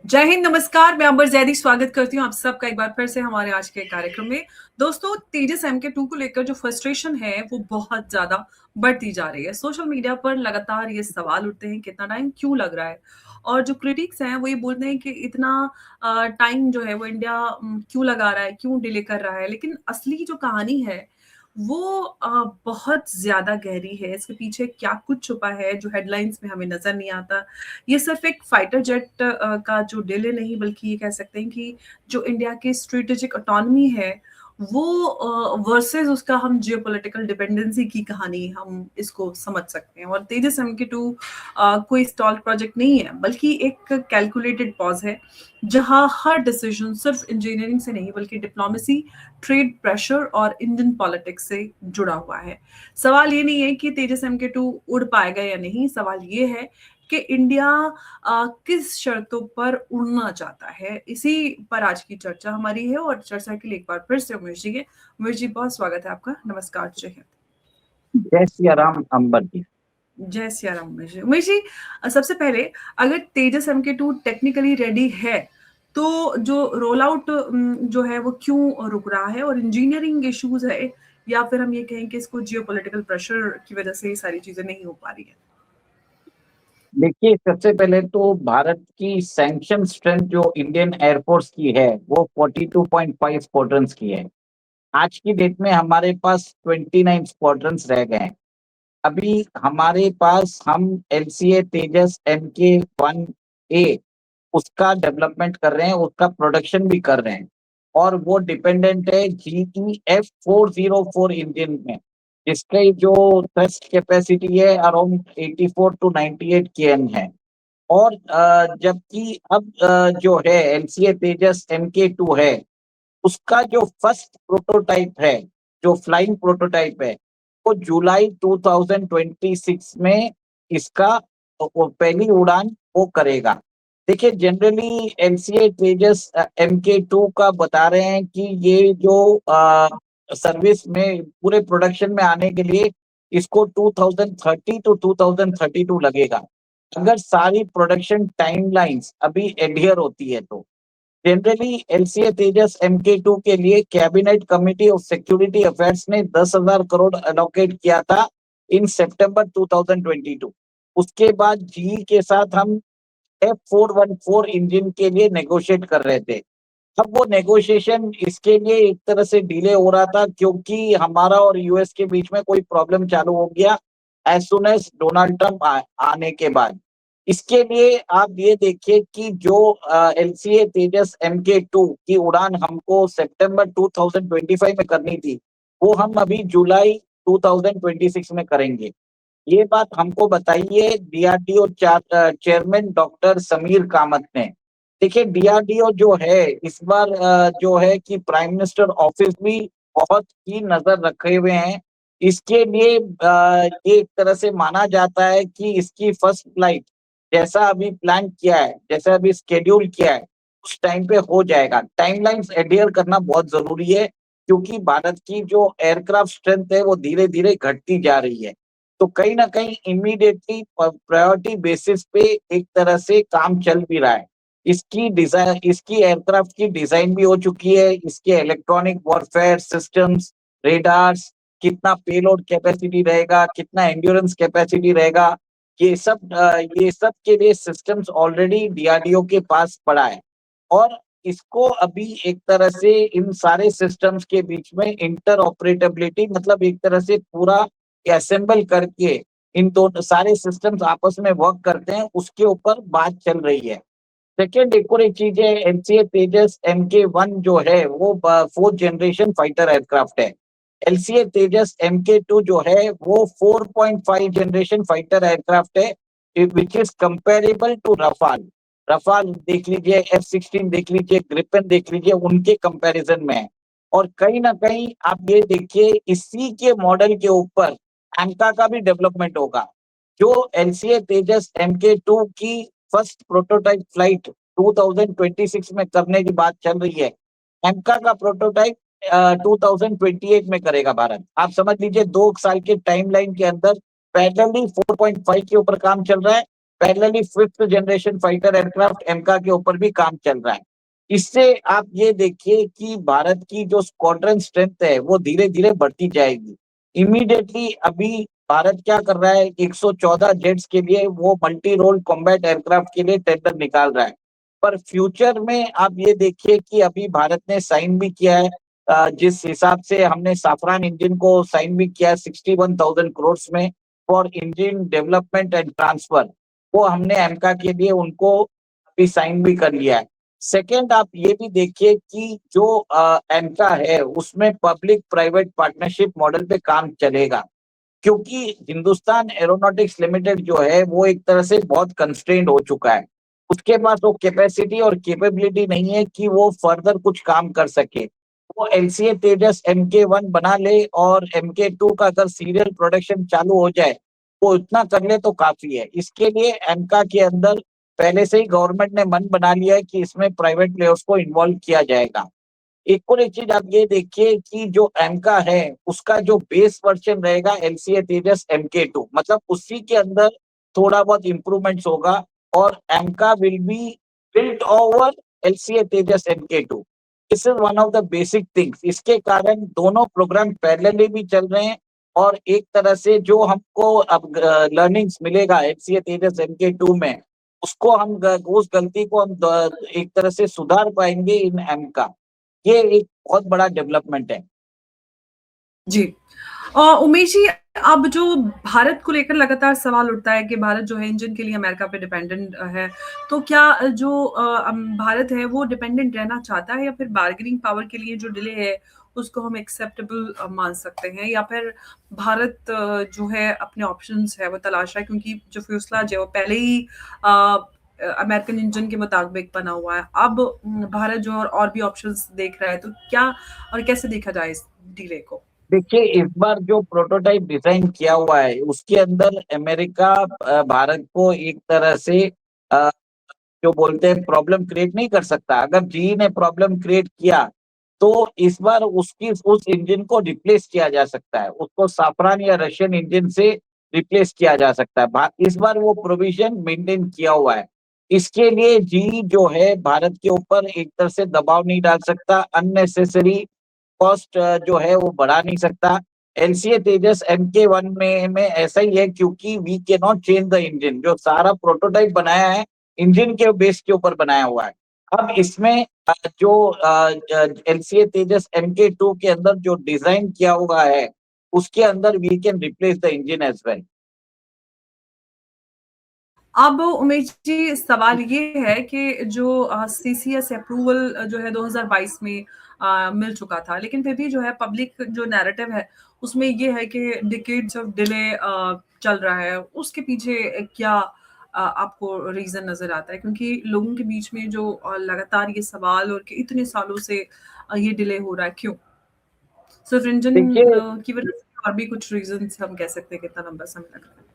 जय हिंद, नमस्कार। मैं अंबर जैदी स्वागत करती हूँ आप सबका एक बार फिर से हमारे आज के कार्यक्रम में। दोस्तों, तेजस MK2 को लेकर जो फ्रस्ट्रेशन है वो बहुत ज्यादा बढ़ती जा रही है। सोशल मीडिया पर लगातार ये सवाल उठते हैं कितना टाइम क्यों लग रहा है, और जो क्रिटिक्स हैं वो ये बोलते हैं कि इतना टाइम जो है वो इंडिया क्यों लगा रहा है, क्यों डिले कर रहा है। लेकिन असली जो कहानी है वो बहुत ज्यादा गहरी है। इसके पीछे क्या कुछ छुपा है जो हेडलाइंस में हमें नजर नहीं आता। ये सिर्फ एक फाइटर जेट का जो डिले नहीं, बल्कि ये कह सकते हैं कि जो इंडिया की स्ट्रेटेजिक ऑटोनॉमी है वो वर्सेस उसका हम जियोपॉलिटिकल डिपेंडेंसी की कहानी हम इसको समझ सकते हैं। और तेजस MK2 कोई स्टॉल प्रोजेक्ट नहीं है, बल्कि एक कैलकुलेटेड पॉज है जहां हर डिसीजन सिर्फ इंजीनियरिंग से नहीं बल्कि डिप्लोमेसी, ट्रेड प्रेशर और इंडियन पॉलिटिक्स से जुड़ा हुआ है। सवाल ये नहीं है कि तेजस MK2 उड़ पाएगा या नहीं, सवाल ये है कि इंडिया किस शर्तों पर उड़ना चाहता है। इसी पर आज की चर्चा हमारी है, और चर्चा के लिए एक बार फिर से उमेश जी है। उमेश जी, बहुत स्वागत है आपका। नमस्कार, जय हिंद। जय सिया राम अंबर जी। जय सिया राम। उमेश जी, उमेश जी, सबसे पहले अगर तेजस MK2 टेक्निकली रेडी है तो जो रोल आउट जो है वो क्यों रुक रहा है, और इंजीनियरिंग इश्यूज है या फिर हम ये कहें कि इसको जियोपॉलिटिकल प्रेशर की वजह से ये सारी चीजें नहीं हो पा रही है? देखिए, सबसे पहले तो भारत की सैंक्शन स्ट्रेंथ जो इंडियन एयरफोर्स की है वो 42.5 स्क्वाड्रंस की है। आज की डेट में हमारे पास 29 स्क्वाड्रंस रह गए हैं। अभी हमारे पास हम LCA तेजस MK1A उसका डेवलपमेंट कर रहे हैं, उसका प्रोडक्शन भी कर रहे हैं, और वो डिपेंडेंट है GE-F404 इंजन में, जिसकी जो थ्रस्ट कैपेसिटी है अराउंड 84 to 98 kN है। और जबकि अब जो है LCA तेजस MK2 है, उसका जो फर्स्ट प्रोटोटाइप है, जो फ्लाइंग प्रोटोटाइप है, वो जुलाई 2026 में इसका वो पहली उड़ान वो करेगा। देखिए, जनरली LCA तेजस MK2 का बता रहे हैं कि ये जो सर्विस में पूरे प्रोडक्शन में आने के लिए इसको 2030 to 2032 लगेगा, अगर सारी प्रोडक्शन टाइमलाइंस अभी एडहियर होती है तो। जनरली LCA तेजस MK2 के लिए cabinet committee of security affairs ने 10,000 करोड़ एलोकेट किया था इन सितंबर 2022। उसके बाद GE के साथ हम F414 इंजन के लिए नेगोशिएट कर रहे थे। अब वो नेगोशिएशन इसके लिए एक तरह से डिले हो रहा था क्योंकि हमारा और US के बीच में कोई प्रॉब्लम चालू हो गया as soon as Donald Trump आने के बाद। इसके लिए आप ये देखिए कि जो LCA तेजस MK2 की उड़ान हमको सितंबर 2025 में करनी थी, वो हम अभी जुलाई 2026 में करेंगे। ये बात हमको बताइए DRDO chairman doctor Sameer Kamat ने। देखिए, DRDO जो है इस बार जो है कि प्राइम मिनिस्टर ऑफिस भी बहुत ही नजर रखे हुए हैं इसके लिए। ये एक तरह से माना जाता है कि इसकी फर्स्ट फ्लाइट जैसा अभी प्लान किया है, जैसा अभी स्केड्यूल किया है, उस टाइम पे हो जाएगा। टाइमलाइंस एडहियर करना बहुत जरूरी है क्योंकि भारत की जो एयरक्राफ्ट स्ट्रेंथ है वो धीरे धीरे घटती जा रही है। तो कहीं ना कहीं इमीडिएटली प्रायोरिटी बेसिस पे एक तरह से काम चल भी रहा है। इसकी डिजाइन, इसकी एयरक्राफ्ट की डिजाइन भी हो चुकी है, इसके इलेक्ट्रॉनिक वॉरफेयर सिस्टम्स, रेडार्स, कितना पेलोड कैपेसिटी रहेगा, कितना एंड्योरेंस कैपेसिटी रहेगा, ये सब के लिए सिस्टम्स ऑलरेडी DRDO के पास पड़ा है। और इसको अभी एक तरह से इन सारे सिस्टम्स के बीच में इंटर ऑपरेटेबिलिटी, मतलब एक तरह से पूरा असेंबल करके इन दोनों सारे सिस्टम्स आपस में वर्क करते हैं, उसके ऊपर बात चल रही है। सेकेंड, एक और एक चीज है, LCA तेजस MK1 जो है वो 4th जनरेशन फाइटर एयरक्राफ्ट है। LCA तेजस MK2 जो है वो 4.5 जनरेशन फाइटर एयरक्राफ्ट है, which is comparable to Rafale. Rafale देख लीजिए, F-16 देख लीजिए, ग्रिपेन देख लीजिए, उनके कंपैरिजन में है। और कहीं ना कहीं आप ये देखिए, इसी के मॉडल के ऊपर एंका का भी डेवलपमेंट होगा। जो LCA तेजस MK2 की फर्स्ट प्रोटोटाइप फ्लाइट 2026 में करने की बात चल रही है, एमका का प्रोटोटाइप 2028 में करेगा भारत। आप समझ लीजिए 2 साल के टाइमलाइन के अंदर पैरेलली 4.5 के ऊपर काम चल रहा है parallelly 5th generation fighter aircraft AMCA के ऊपर भी काम चल रहा है। इससे आप ये देखिए कि भारत की जो स्क्वाड्रन स्ट्रेंथ है वो धीरे-धीरे बढ़ती जाएगी। इमीडिएटली अभी भारत क्या कर रहा है, 114 जेट्स के लिए वो मल्टी रोल कॉम्बैट एयरक्राफ्ट के लिए टेंडर निकाल रहा है। पर फ्यूचर में आप ये देखिए कि अभी भारत ने साइन भी किया है, जिस हिसाब से हमने सैफरन इंजन को साइन भी किया है 61,000 करोड़ में for engine development and transfer, वो हमने एमका के लिए उनको अभी साइन भी कर लिया है। सेकंड, आप ये भी देखिए कि जो एमका है उसमें पब्लिक प्राइवेट पार्टनरशिप मॉडल पे काम चलेगा, क्योंकि हिंदुस्तान एरोनॉटिक्स लिमिटेड जो है वो एक तरह से बहुत कंस्ट्रेंड हो चुका है। उसके पास वो कैपेसिटी और कैपेबिलिटी नहीं है कि वो फर्दर कुछ काम कर सके। वो एलसीए तेजस MK1 बना ले और MK2 का अगर सीरियल प्रोडक्शन चालू हो जाए, वो इतना कर ले तो काफी है। इसके लिए एमका के अंदर पहले से ही गवर्नमेंट ने मन बना लिया है कि इसमें प्राइवेट प्लेयर्स को इन्वॉल्व किया जाएगा। एक और एक चीज आप ये देखिए कि जो एमका है उसका जो बेस वर्जन रहेगा एलसीए तेजस MK2, मतलब उसी के अंदर थोड़ा बहुत इम्प्रूवमेंट्स होगा और AMCA will be built over LCA Tejas MK2। This is one of the basic things. इसके कारण दोनों प्रोग्राम पैरेलली भी चल रहे हैं और एक तरह से जो हमको अब लर्निंग्स मिलेगा एलसीए तेजस MK2 में, उसको हम उस गलती को हम एक तरह से सुधार पाएंगे इन एमका। ये एक बहुत बड़ा डेवलपमेंट है। जी। उमेश जी, अब जो भारत को लेकर लगातार सवाल उठता है कि भारत जो है इंजन के लिए अमेरिका पे डिपेंडेंट है, तो क्या जो भारत है वो डिपेंडेंट रहना चाहता है या फिर बार्गेनिंग पावर के लिए जो डिले है उसको हम एक्सेप्टेबल मान सकते हैं, या फिर भारत जो है अपने ऑप्शंस है वो तलाश रहा है, क्योंकि जो फ्यूसलाज है वो पहले ही अमेरिकन इंजन के मुताबिक बना हुआ है। अब भारत जो और भी ऑप्शंस देख रहा है, तो क्या और कैसे देखा जाए इस डिले को? देखिए, इस बार जो प्रोटोटाइप डिजाइन किया हुआ है उसके अंदर अमेरिका भारत को एक तरह से अ, जो बोलते हैं प्रॉब्लम क्रिएट नहीं कर सकता। अगर जीई ने प्रॉब्लम क्रिएट किया तो इस बार उसकी उस इंजन को रिप्लेस किया जा सकता है, उसको साफरान या रशियन इंजन से रिप्लेस किया जा सकता है। इस बार वो प्रोविजन मेंटेन किया हुआ है। इसके लिए जीई जो है भारत के ऊपर एक तरह से दबाव नहीं डाल सकता, अननेसेसरी कॉस्ट जो है वो बढ़ा नहीं सकता। एलसीए तेजस MK1 में ऐसा ही है, क्योंकि we can not change the engine. जो सारा प्रोटोटाइप बनाया है इंजन के बेस के ऊपर बनाया हुआ है। अब इसमें जो एलसीए तेजस MK2 के अंदर जो डिजाइन किया हुआ है उसके अंदर we can replace the engine as well. अब उमेश जी, सवाल ये है कि जो सीसीएस अप्रूवल जो है 2022 में मिल चुका था, लेकिन फिर भी जो है पब्लिक जो नैरेटिव है उसमें ये है कि डिकेड्स ऑफ डिले चल रहा है। उसके पीछे क्या आपको रीजन नजर आता है? क्योंकि लोगों के बीच में जो लगातार ये सवाल और कि इतने सालों से ये डिले हो रहा है, क्यों? सिर्फ इंजन देखिए की वजह से, और भी कुछ रीजन हम कह सकते हैं कितना लंबा समय लग रहा है?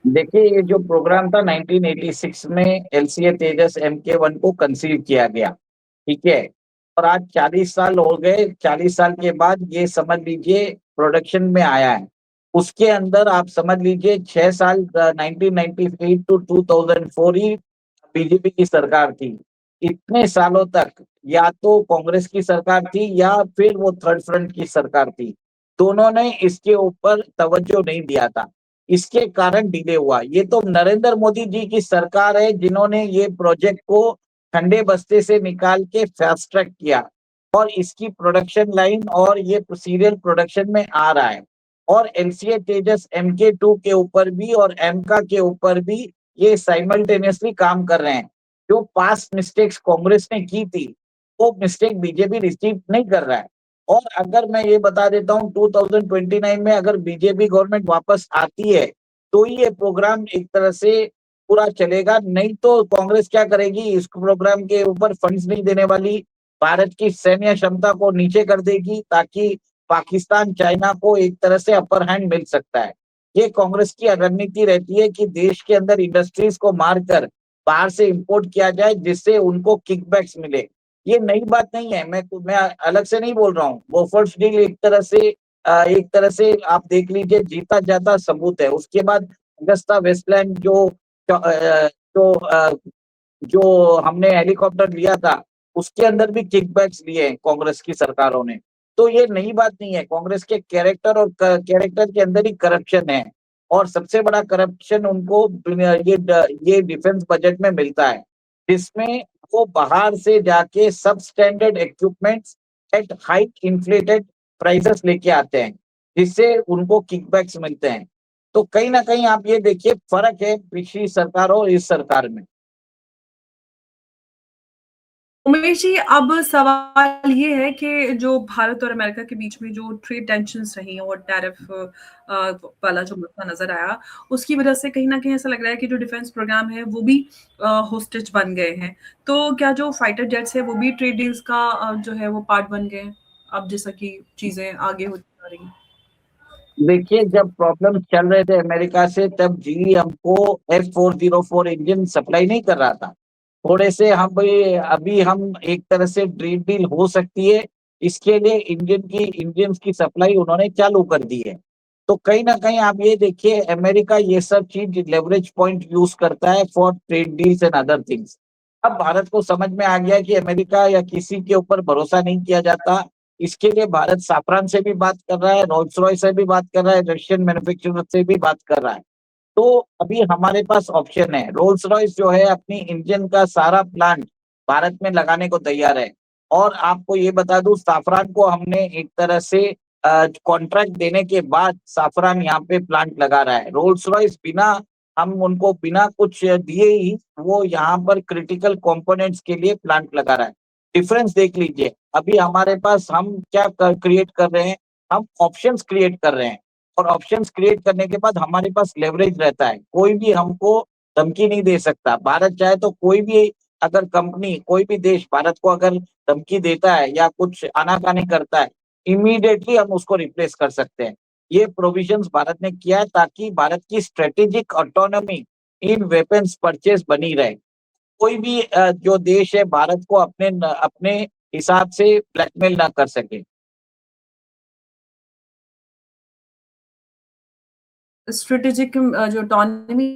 देखिए ये जो प्रोग्राम था 1986 में एलसीए तेजस MK1 को कंसीव किया गया, ठीक है। और आज 40 साल हो गए, 40 साल के बाद ये समझ लीजिए प्रोडक्शन में आया है। उसके अंदर आप समझ लीजिए 6 साल 1998 टू 2004 ही बीजेपी की सरकार थी। इतने सालों तक या तो कांग्रेस की सरकार थी या फिर वो थर्ड फ्रंट की सरकार थी। दोनों ने इसके ऊपर तवज्जो नहीं दिया था, इसके कारण डिले हुआ। ये तो नरेंद्र मोदी जी की सरकार है जिन्होंने ये प्रोजेक्ट को ठंडे बस्ते से निकाल के फास्ट ट्रैक किया और इसकी प्रोडक्शन लाइन और ये सीरियल प्रोडक्शन में आ रहा है। और एलसीए तेजस MK2 के ऊपर भी और एमका के ऊपर भी ये साइमल्टेनियसली काम कर रहे हैं। जो पास्ट मिस्टेक्स कांग्रेस ने की थी वो मिस्टेक बीजेपी रिसीव नहीं कर रहा है। और अगर मैं ये बता देता हूँ 2029 में अगर बीजेपी गवर्नमेंट वापस आती है तो ही ये प्रोग्राम एक तरह से पूरा चलेगा, नहीं तो कांग्रेस क्या करेगी, इस प्रोग्राम के ऊपर फंड्स नहीं देने वाली, भारत की सैन्य क्षमता को नीचे कर देगी ताकि पाकिस्तान चाइना को एक तरह से अपर हैंड मिल सकता है। ये कांग्रेस की रणनीति रहती है कि देश के अंदर इंडस्ट्रीज को मारकर बाहर से इंपोर्ट किया जाए जिससे उनको किकबैक्स मिले। ये नई बात नहीं है, मैं अलग से नहीं बोल रहा हूँ। बोफोर्स डील एक तरह से आप देख लीजिए जीता जाता सबूत है। उसके बाद अगस्ता वेस्टलैंड जो तो जो हमने हेलीकॉप्टर लिया था, उसके अंदर भी किकबैक्स लिए हैं कांग्रेस की सरकारों ने। तो ये नई बात नहीं है, कांग्रेस के कैरेक्टर और कैरेक्टर के अंदर ही करप्शन है और सबसे बड़ा करप्शन उनको ये डिफेंस बजट में मिलता है, जिसमें वो बाहर से जाके सब standard equipments at high inflated prices लेके आते हैं, जिससे उनको किकबैक्स मिलते हैं। तो कहीं न कहीं आप ये देखिए फ़र्क है पिछली सरकार और इस सरकार में। उमेश जी, अब सवाल ये है कि जो भारत और अमेरिका के बीच में जो ट्रेड टेंशन्स रही और टैरिफ वाला जो मुद्दा नज़र आया, उसकी वजह से कहीं न कहीं ऐसा लग रहा है कि जो डिफेंस प्रोग्राम है, वो भी होस्टेज बन गए हैं। तो क्या जो फाइटर जेट्स हैं, वो भी ट्रेड डील्स का जो है वो पार्ट बन गए हैं? अब जैसा कि चीज़ें आगे होती जा रही हैं। देखिए, जब प्रॉब्लम चल रहे थे अमेरिका से तब जीई हमको F404 इंजन सप्लाई नहीं कर रहा था। थोड़े से हम अभी हम एक तरह से ट्रेड डील हो सकती है, इसके लिए इंजन्स की सप्लाई उन्होंने चालू कर दी है। तो कहीं न कहीं आप ये देखिए अमेरिका ये सब चीज़ लेवरेज पॉइंट यूज़ करता है for trade deals and other things. अब भारत को समझ में आ गया कि अमेरिका या किसी के ऊपर भरोसा नहीं किया जाता। इसके लिए भारत सैफरन से भी बात कर रहा है, रोल्स रॉयस से भी बात कर रहा है, रशियन मैन्युफैक्चरर से भी बात कर रहा है। तो अभी हमारे पास ऑप्शन है। रोल्स रॉयस जो है अपनी इंजन का सारा प्लांट भारत में लगाने को तैयार है और आपको ये बता दूं सैफरन को हमने एक तरह से कॉन्ट्रैक्ट देने के बाद सैफरन यहाँ पे प्लांट लगा रहा है। रोल्स रॉयस हम उनको बिना कुछ दिए ही वो यहाँ पर क्रिटिकल कंपोनेंट्स के लिए प्लांट लगा रहा है। डिफरेंस देख लीजिए। अभी हमारे पास हम क्या क्रिएट कर रहे हैं, हम ऑप्शंस क्रिएट कर रहे हैं और ऑप्शंस क्रिएट करने के बाद हमारे पास लेवरेज रहता है। कोई भी हमको धमकी नहीं दे सकता। भारत चाहे तो कोई भी अगर कंपनी, कोई भी देश भारत को अगर धमकी देता है या कुछ आनाकानी करता है, इमीडिएटली हम उसको रिप्लेस कर सकते हैं। ये प्रोविजंस भारत ने किया है ताकि भारत की स्ट्रेटेजिक ऑटोनॉमी इन वेपन्स परचेज बनी रहे। कोई भी जो देश है भारत को अपने हिसाब से ब्लैकमेल ना कर सके। स्ट्रैटेजिक जो ऑटोनॉमी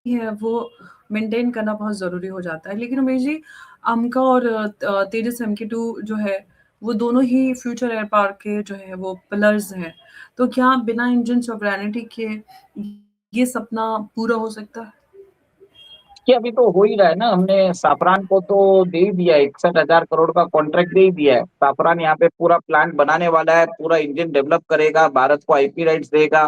है वो मेंटेन करना बहुत ज़रूरी हो जाता है। लेकिन उमेश जी, अमका और तेजस MK2 जो है, वो दोनों ही फ्यूचर एयर पावर के जो है वो पिलर्स हैं। तो क्या बिना इंजन सॉवरेनिटी के ये सपना पूरा हो सकता है? कि अभी तो हो ही रहा है ना, हमने साफरान को तो दे ही दिया है, 61,000 करोड़ का कॉन्ट्रैक्ट दे ही दिया है। साफरान यहाँ पे पूरा प्लांट बनाने वाला है, पूरा इंजन डेवलप करेगा, भारत को आईपी राइट्स देगा,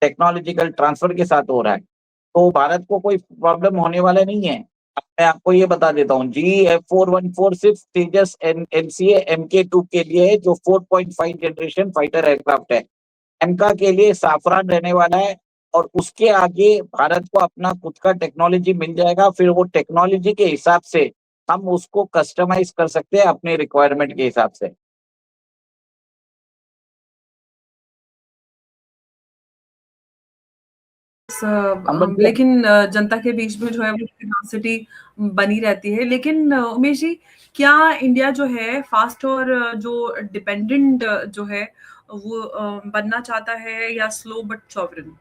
टेक्नोलॉजिकल ट्रांसफर के साथ हो रहा है। तो भारत को कोई प्रॉब्लम होने वाला नहीं है। अब मैं आपको ये बता देता हूँ, GE F414 सिर्फ तेजस LCA MK2 के लिए है, जो 4.5 जनरेशन फाइटर एयरक्राफ्ट है। एमका के लिए साफरान रहने वाला है और उसके आगे भारत को अपना खुद का टेक्नोलॉजी मिल जाएगा। फिर वो टेक्नोलॉजी के हिसाब से हम उसको कस्टमाइज कर सकते हैं अपने रिक्वायरमेंट के हिसाब से। हम मतलब लेकिन जनता के बीच में जो है वो क्यूरियोसिटी बनी रहती है। लेकिन उमेश जी, क्या इंडिया जो है फास्ट और जो डिपेंडेंट जो है वो बनना चाहता है या स्लो बट सॉवरेन?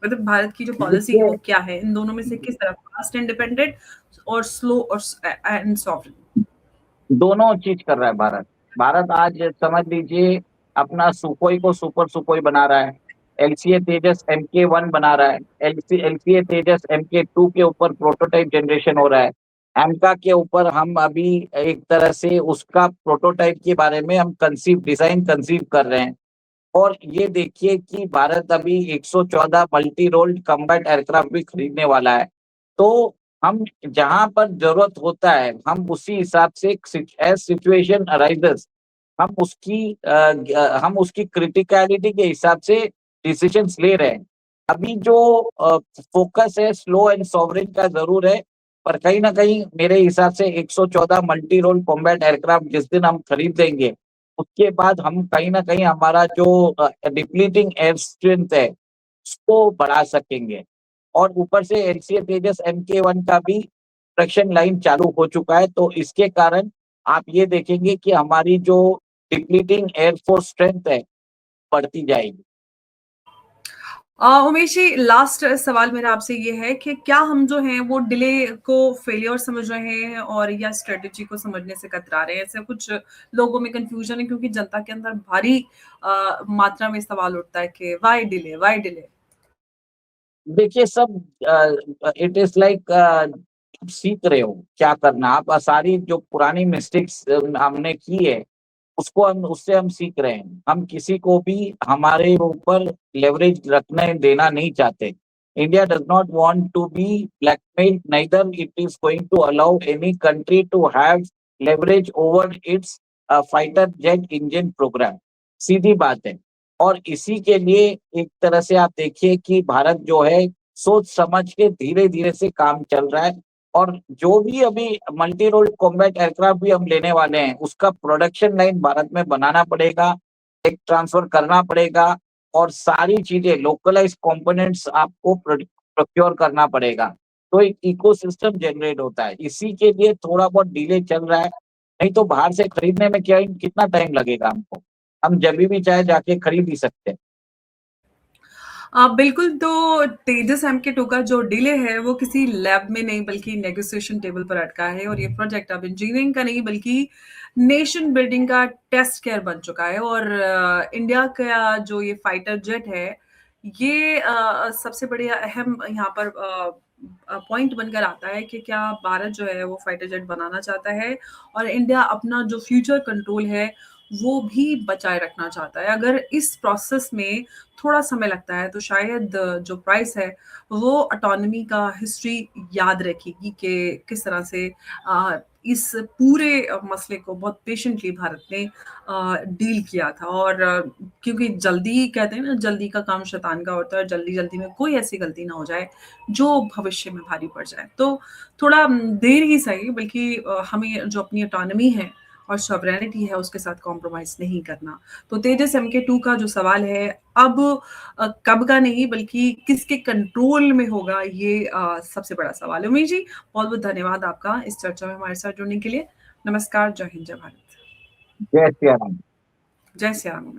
मतलब भारत की जो पॉलिसी है देखिए, वो क्या है? इन दोनों में से किस तरफ? फास्ट एंड डिपेंडेंट और स्लो और एंड सॉवरेन? दोनों चीज कर रहा है भारत। भारत आज समझ लीजिए अपना सुखोई को सुपर सुखोई बना रहा है, एलसीए तेजस MK1 बना रहा है, एलसीए तेजस MK2 के ऊपर प्रोटोटाइप जनरेशन हो रहा है। एमका के ऊपर हम अभी एक तरह से उसका प्रोटोटाइप के बारे में हम डिजाइन कंसीव कर रहे हैं। और ये देखिए कि भारत अभी 114 मल्टी रोल्ड कम्बैट एयरक्राफ्ट भी खरीदने वाला है। तो हम जहां पर जरूरत होता है हम उसी हिसाब से एज सिचुएशन अराइजेस हम उसकी क्रिटिकलिटी के हिसाब से डिसीजंस ले रहे हैं। अभी जो फोकस है स्लो एंड सॉवरेन का जरूर है, पर कहीं ना कहीं मेरे हिसाब से 114 मल्टी रोल कॉम्बैट एयरक्राफ्ट जिस दिन हम खरीद लेंगे, उसके बाद हम कहीं न कहीं हमारा जो डिप्लीटिंग एयर स्ट्रेंथ है, उसको बढ़ा सकेंगे। और ऊपर से एलसीए तेजस MK1 का भी प्रोडक्शन लाइन चालू हो चुका है, तो इसके कारण आप ये देखेंगे कि हमारी जो डिप्लीटिंग एयर फोर्स स्ट्रेंथ है, बढ़ती जाएगी। उमेश जी, लास्ट सवाल मेरा आपसे ये है कि क्या हम जो हैं वो डिले को फेलियर समझ रहे हैं और या स्ट्रेटजी को समझने से कतरा रहे हैं? ऐसा कुछ लोगों में कंफ्यूजन है, क्योंकि जनता के अंदर भारी मात्रा में सवाल उठता है कि व्हाई डिले, व्हाई डिले? देखिए सब इट इज लाइक सीख रहे हो क्या करना। आप सारी जो पुरानी मिस्टेक्स हमने की है उससे हम सीख रहे हैं। हम किसी को भी हमारे ऊपर लेवरेज रखने देना नहीं चाहते। India does not want to be blackmailed, neither it is going to allow any country to have leverage over its fighter jet engine programme. सीधी बात है। और इसी के लिए एक तरह से आप देखिए कि भारत जो है सोच समझ के धीरे धीरे से काम चल रहा है। और जो भी अभी मल्टी रोल कॉम्बैट एयरक्राफ्ट भी हम लेने वाले हैं उसका प्रोडक्शन लाइन भारत में बनाना पड़ेगा, टेक ट्रांसफर करना पड़ेगा और सारी चीजें लोकलाइज कंपोनेंट्स आपको प्रोक्योर करना पड़ेगा। तो एक इकोसिस्टम जनरेट होता है। इसी के लिए थोड़ा बहुत डिले चल रहा है। नहीं तो बाहर से खरीदने में क्या कितना टाइम लगेगा हमको। हम जब भी चाहे जाके खरीद ही सकते हैं। बिल्कुल, तो तेजस MK2 का जो डिले है वो किसी लैब में नहीं बल्कि नेगोशिएशन टेबल पर अटका है, और ये प्रोजेक्ट अब इंजीनियरिंग का नहीं बल्कि नेशन बिल्डिंग का टेस्ट केयर बन चुका है। और इंडिया का जो ये फाइटर जेट है, ये सबसे बड़ी अहम यहाँ पर पॉइंट बनकर आता है कि क्या भारत जो है वो फाइटर जेट बनाना चाहता है, और इंडिया अपना जो फ्यूचर कंट्रोल है वो भी बचाए रखना चाहता है। अगर इस प्रोसेस में थोड़ा समय लगता है तो शायद जो प्राइस है वो ऑटोनॉमी का हिस्ट्री याद रखेगी कि किस तरह से इस पूरे मसले को बहुत पेशेंटली भारत ने डील किया था। और क्योंकि जल्दी कहते हैं ना, जल्दी का काम शैतान का होता है, जल्दी जल्दी में कोई ऐसी गलती ना हो जाए जो भविष्य में भारी पड़ जाए। तो थोड़ा देर ही सही, बल्कि हमें जो अपनी ऑटोनॉमी है और सॉवरेनिटी है उसके साथ कॉम्प्रोमाइज नहीं करना। तो तेजस MK2 का जो सवाल है अब कब का नहीं बल्कि किसके कंट्रोल में होगा, ये सबसे बड़ा सवाल है। उमेश जी, बहुत बहुत धन्यवाद आपका इस चर्चा में हमारे साथ जुड़ने के लिए। नमस्कार, जय हिंद, जय भारत। जय श्री राम। जय श्री राम।